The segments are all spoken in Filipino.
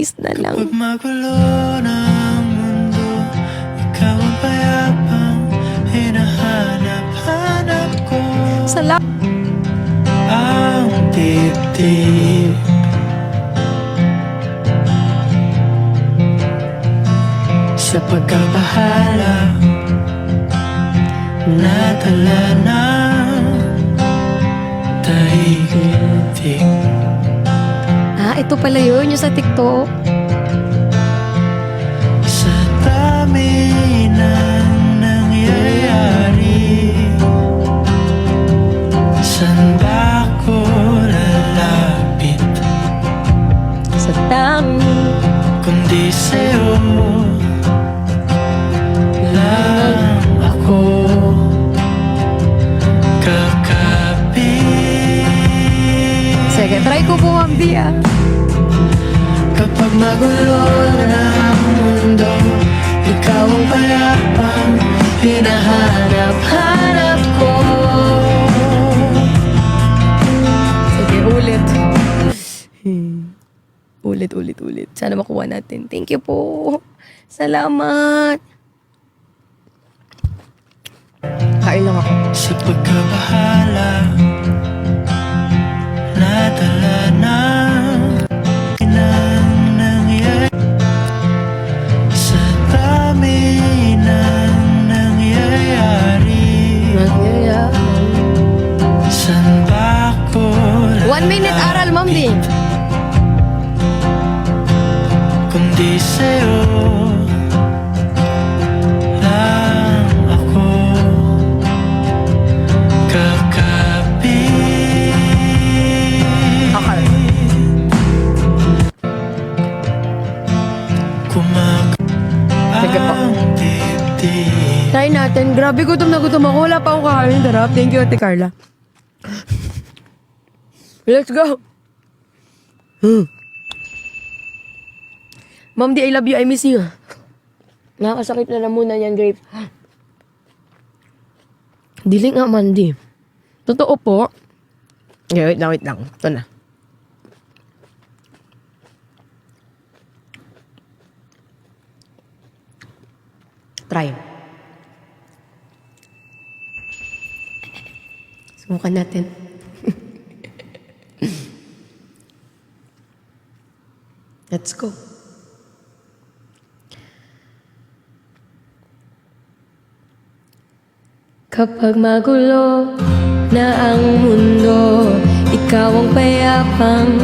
please na lang. Kapag magulo ng mundo, ikaw ang payapang hinahanap-hanap ko. Salamat. Ang dibdib sa pagkabahala, nadala ng daigdig. Ito pala yun, yung sa TikTok. Sa dami ng nangyayari, saan ba ako lalapit? Sa dami. Kundi sa'yo lang ako kakapit. Sige, try ko po, Hamdi, Kapag magulo na ang mundo, ikaw ang payapang hinahanap-hanap ko. Sige, ulit. Ulit. Sana makuha natin. Thank you po. Salamat. Kain lang ako. Sa pagkabahala, nadala ng nangyayari. Sa dami ng nangyayari, saan ba ako 1 minute aral, Ma'am Di. kundi sa'yo lang ako kakapit. Okay. Sige po. Ang dibdib Try natin. Grabe, gutom na gutom ako. Wala pa akong kakain. Darap. Thank you, Ate Carla. Let's go. Ma'am Di, I love you. I miss you. Nakakasakit na muna yan, Grape. Dili nga, man, Di. Totoo po. Okay, wait lang. Ito na. Try. Subukan natin. Let's go. Kapag magulo na ang mundo, ikaw ang payapang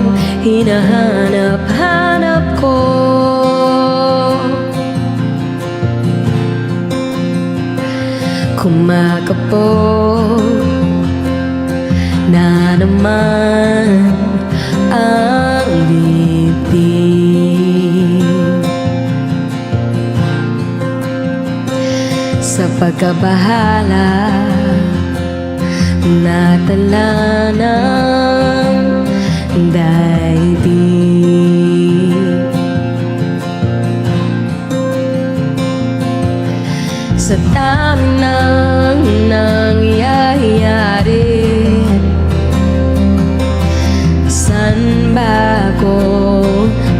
hinahanap-hanap ko. Kumakapog na naman ang dibdib sa pagkabahala, natala ng daigdig sa dami ng nangyayari. Saan ba ako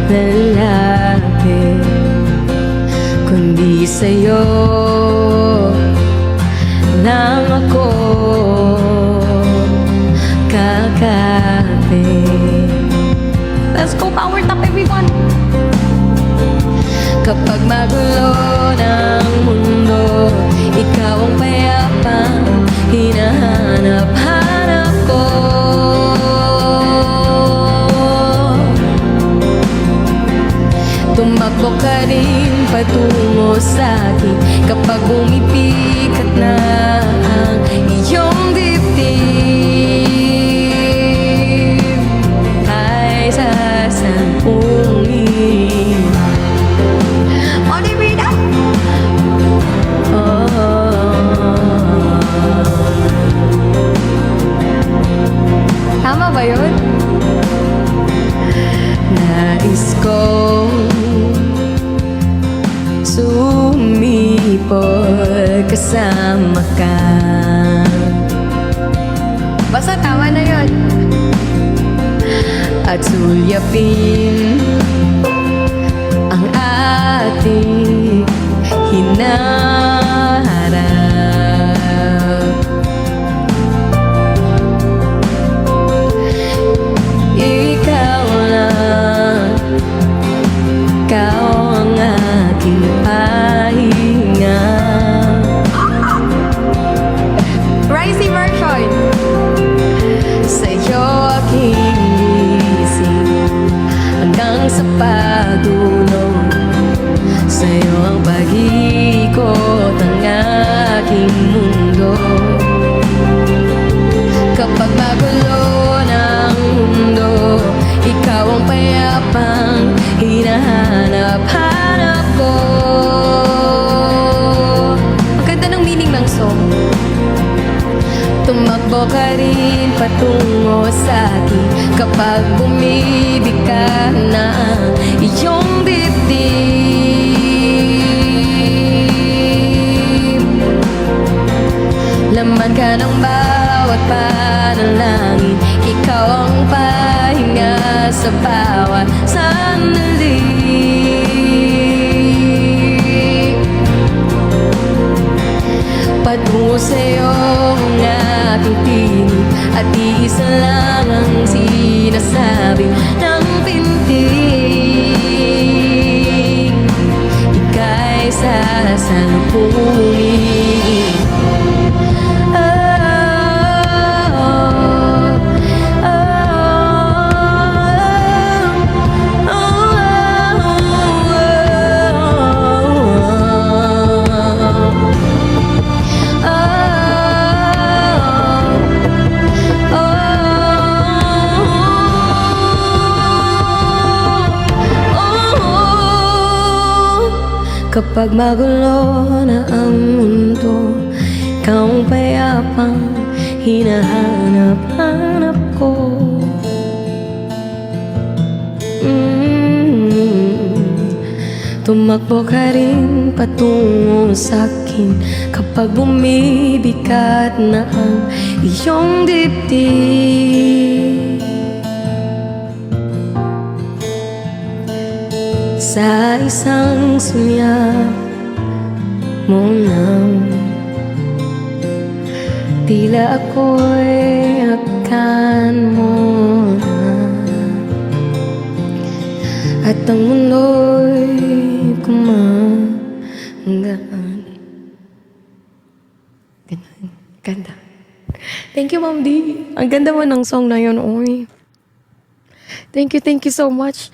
lalapit kundi sa'yo lang ako kakapit. Let's go, power tap everyone! Kapag magulo ng mundo, ikaw ang payapang hinahanap-hanap ko. Tumakbo ka rin patungo sa'kin kapag umipikat na ang iyong dibdib ay sasampungin. Tama ba yun? Nais kong sumipot kasama ka. Basta tama na yun. At sulyapin aking pahinga. Rising version. Sa'yo aking gising hanggang sa pagdulong. Sa'yo ang pag-ikot ng aking mundo. Kapag magulo ng mundo, ikaw ang payapang hinahanap-hanap ko. Ang ganda ng meaning ng song. Tumakbo ka rin patungo sa akin kapag bumibig ka na ang iyong dibdib. Laman ka ng bawat panalangin, ikaw ang pahinga sa bawat sandali. Patungo sa'yo ang aking tinig at iisa lang ang sinasabi ng pintig. Ika'y sasalubungin. Kapag magulo na ang mundo, ikaw ang payapang hinahanap-hanap ko. Tumakbo ka rin patungo sa'kin kapag bumibigat na ang iyong dibdib. Sa isang sulyap mo nang tila ako'y akan mo na, at ang mundo'y kumanggaan. Ganun. Ganda. Thank you, Ma'am D. Ang ganda mo ng song na yun, oy. Thank you so much.